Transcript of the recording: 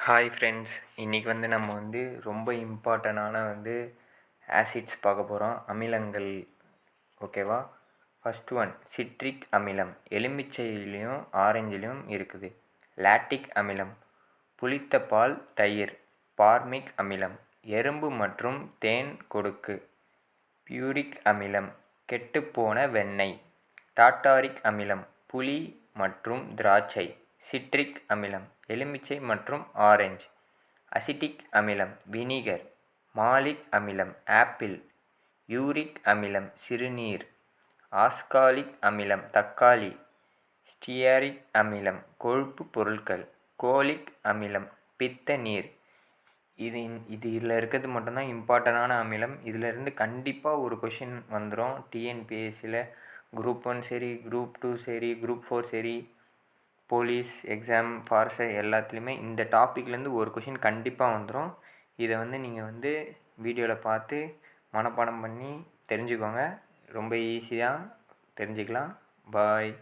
Hi friends, இன்றைக்கி நம்ம ரொம்ப இம்பார்ட்டண்டான ஆசிட்ஸ் பார்க்க போகிறோம். அமிலங்கள். ஓகேவா? ஃபஸ்ட் ஒன் சிட்ரிக் அமிலம். எலுமிச்சையிலையும் ஆரஞ்சிலையும் இருக்குது. லாக்டிக் அமிலம் புளித்த பால், தயிர். பார்மிக் அமிலம் எறும்பு மற்றும் தேன் கொடுக்கு. பியூரிக் அமிலம் கெட்டுப்போன வெண்ணெய். டார்டாரிக் அமிலம் புளி மற்றும் திராட்சை. சிட்ரிக் அமிலம் எலுமிச்சை மற்றும் ஆரஞ்சு. அசிட்டிக் அமிலம் வினிகர். மாலிக் அமிலம் ஆப்பிள். யூரிக் அமிலம் சிறுநீர். ஆஸ்காலிக் அமிலம் தக்காளி. ஸ்டியரிக் அமிலம் கொழுப்பு பொருட்கள். கோலிக் அமிலம் பித்த நீர். இதில் இருக்கிறது மட்டும்தான் இம்பார்ட்டண்டான அமிலம். இதிலேருந்து கண்டிப்பாக ஒரு கொஷின் வந்துடும். டிஎன்பிஎஸ்சியில் குரூப் 1 சரி, குரூப் 2 சரி, குரூப் 4 சரி, போலீஸ் எக்ஸாம், ஃபாரஸ்ட் எல்லாத்துலேயுமே இந்த டாப்பிக்லேருந்து ஒரு கொஷின் கண்டிப்பாக வந்துடும். இதை நீங்கள் வீடியோவில் பார்த்து மனப்பாடம் பண்ணி தெரிஞ்சுக்கோங்க. ரொம்ப ஈஸியாக தெரிஞ்சுக்கலாம். பாய்.